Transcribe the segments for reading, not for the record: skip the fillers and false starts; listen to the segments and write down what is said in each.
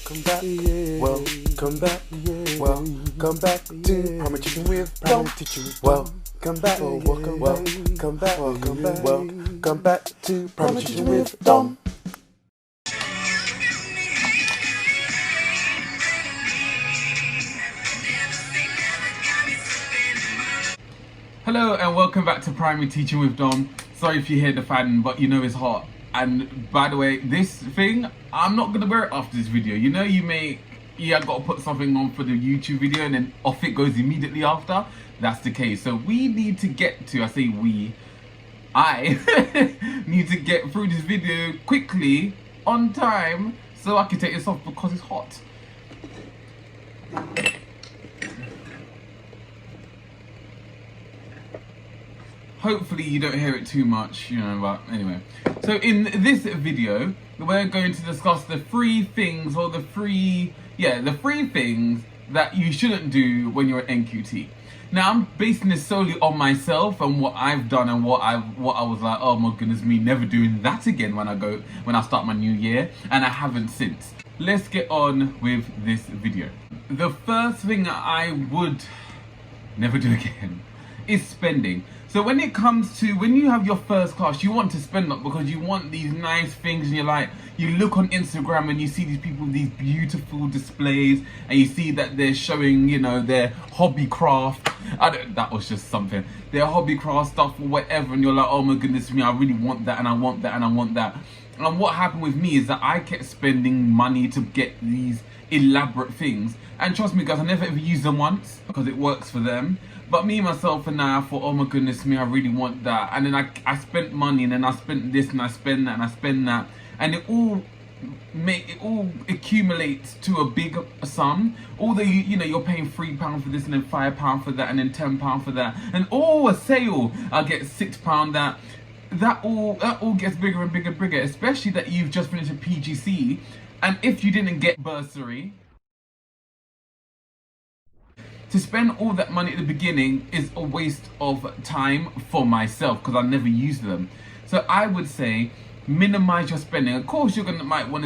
welcome back, welcome back, welcome back to Primary Teaching with Dom. Welcome back, welcome back, welcome back to Primary Teaching with Dom. Hello and welcome back to Primary Teaching with Dom. Sorry if you hear the fan, but you know it's hot. And by the way, this thing, I'm not gonna wear it after this video. You know, I've got to put something on for the YouTube video and then off it goes immediately after. That's the case. So we need to get to, I need to get through this video quickly, on time, so I can take this off because it's hot. Hopefully you don't hear it too much, but anyway. So in this video, we're going to discuss the three things that you shouldn't do when you're at NQT. Now I'm basing this solely on myself and what I've done and what I was like, oh my goodness me, never doing that again when I start my new year, and I haven't since. Let's get on with this video. The first thing I would never do again is spending. So when it comes to, when you have your first class, you want to spend up because you want these nice things, and you look on Instagram and you see these people with these beautiful displays and you see that they're showing, their hobby craft. That was just something. Their hobby craft stuff or whatever, and you're like, oh my goodness me, I really want that and I want that and I want that. And what happened with me is that I kept spending money to get these elaborate things. And trust me guys, I never ever used them once because it works for them. But me, myself, and I thought, oh my goodness me, I really want that. And then I spent money, and then I spent this, and I spend that, and I spend that. And it all accumulates to a big sum. Although, you're paying £3 for this, and then £5 for that, and then £10 for that. And a sale, I get £6 that all gets bigger and bigger and bigger. Especially that you've just finished a PGC. And if you didn't get bursary, to spend all that money at the beginning is a waste of time for myself because I never use them. So I would say minimize your spending. Of course, you might want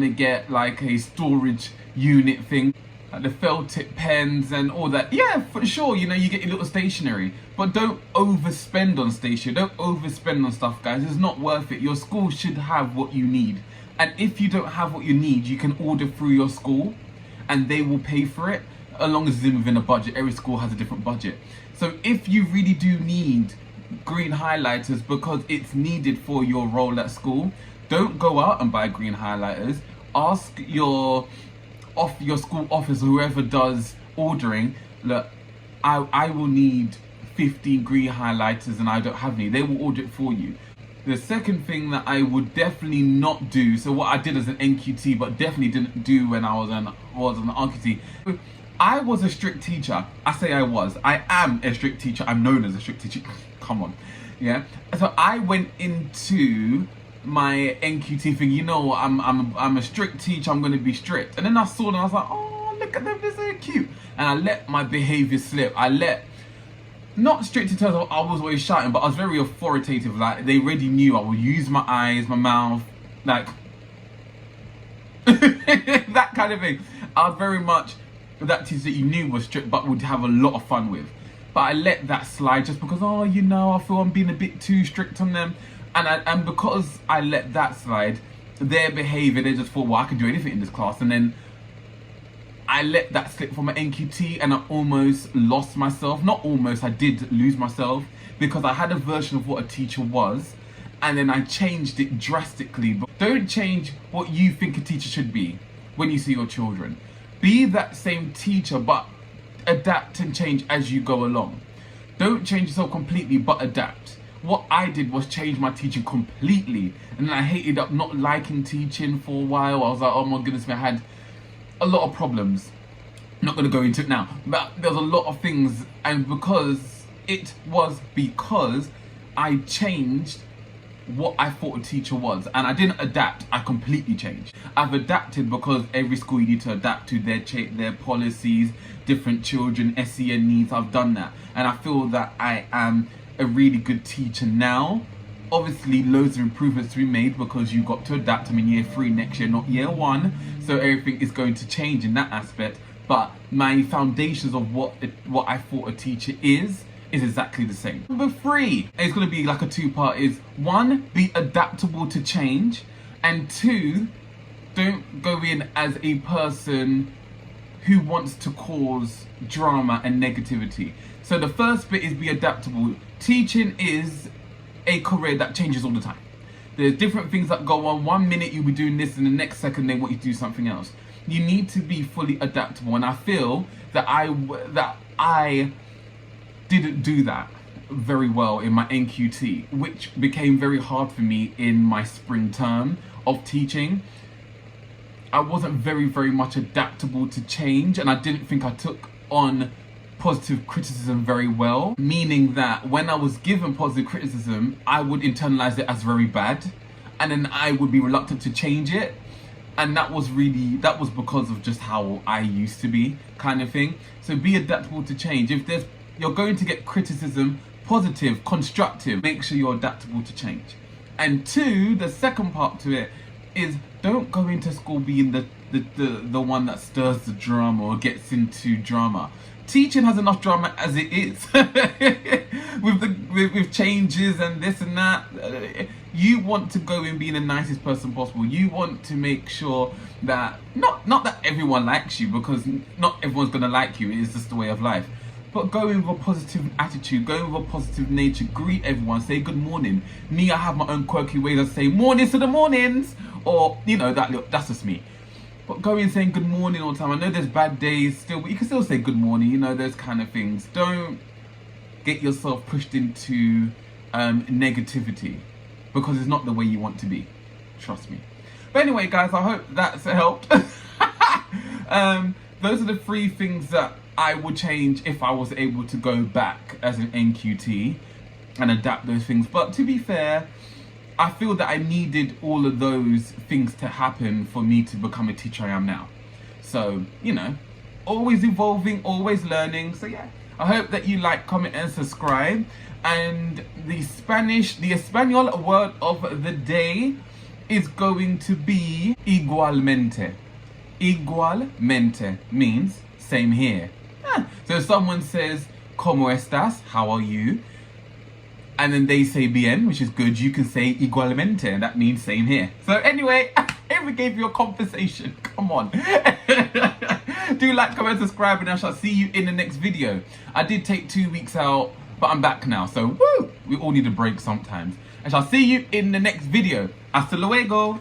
to get like a storage unit thing, like the felt tip pens and all that. Yeah, for sure, you get your little stationery, but don't overspend on stationery. Don't overspend on stuff, guys. It's not worth it. Your school should have what you need. And if you don't have what you need, you can order through your school and they will pay for it. As long as it's within a budget. Every school has a different budget. So if you really do need green highlighters because it's needed for your role at school, don't go out and buy green highlighters. Ask your school office or whoever does ordering, look, I will need 15 green highlighters and I don't have any. They will order it for you. The second thing that I would definitely not do, so what I did as an NQT but definitely didn't do when I was an RQT, I was a strict teacher. I say I was. I am a strict teacher. I'm known as a strict teacher. Come on. Yeah. So I went into my NQT thing, I'm a strict teacher, I'm going to be strict. And then I saw them, I was like, oh, look at them, they're so cute. And I let my behavior slip. Not strict in terms of I was always shouting, but I was very authoritative. Like, they already knew I would use my eyes, my mouth, like, that kind of thing. I was very much that teacher that you knew was strict but would have a lot of fun with. But I let that slide just because, I feel I'm being a bit too strict on them. And because I let that slide, their behaviour, they just thought, well, I can do anything in this class. And then I let that slip from my NQT and I almost lost myself. Not almost, I did lose myself because I had a version of what a teacher was and then I changed it drastically. But don't change what you think a teacher should be when you see your children. Be that same teacher, but adapt and change as you go along. Don't change yourself completely, but adapt. What I did was change my teaching completely. And then I hated up not liking teaching for a while. I was like, oh my goodness, I had a lot of problems. I'm not going to go into it now. But there's a lot of things. And because I changed what I thought a teacher was, and I didn't adapt, I completely changed. I've adapted because every school you need to adapt to their policies, different children, SEN needs. I've done that, and I feel that I am a really good teacher now obviously loads of improvements to be made because you've got to adapt. I'm in year 3 next year, not year 1. So everything is going to change in that aspect. But my foundations of what I thought a teacher is exactly the same. Number 3, and it's going to be like a 2-part, is 1, be adaptable to change, and 2, don't go in as a person who wants to cause drama and negativity. So the first bit is be adaptable. Teaching is a career that changes all the time. There's different things that go on. 1 minute you'll be doing this, and the next second they want you to do something else. You need to be fully adaptable, and I feel that I didn't do that very well in my NQT, which became very hard for me in my spring term of teaching. I wasn't very much adaptable to change, and I didn't think I took on positive criticism very well, meaning that when I was given positive criticism, I would internalize it as very bad, and then I would be reluctant to change it. And that was because of just how I used to be, kind of thing. So be adaptable to change. If you're going to get criticism, positive, constructive, make sure you're adaptable to change. And 2, the second part to it is, don't go into school being the one that stirs the drama or gets into drama. Teaching has enough drama as it is with changes and this and that. You want to go in being the nicest person possible. You want to make sure that not that everyone likes you, because not everyone's gonna like you. It is just the way of life. But go in with a positive attitude, go in with a positive nature, greet everyone, say good morning. Me, I have my own quirky ways. I say mornings to the mornings, or that's just me. But go in saying good morning all the time. I know there's bad days still, but you can still say good morning, those kind of things. Don't get yourself pushed into negativity, because it's not the way you want to be. Trust me. But anyway, guys, I hope that's helped. Those are the 3 things that I would change if I was able to go back as an NQT and adapt those things. But to be fair, I feel that I needed all of those things to happen for me to become a teacher I am now. So, always evolving, always learning. So yeah, I hope that you like, comment and subscribe. And the Espanol word of the day is going to be igualmente. Igualmente means same here. So if someone says, ¿Cómo estás? How are you? And then they say bien, which is good, you can say igualmente, and that means same here. So anyway, I even gave you a conversation. Come on. Do like, comment, subscribe, and I shall see you in the next video. I did take 2 weeks out, but I'm back now. So woo! We all need a break sometimes. I shall see you in the next video. Hasta luego.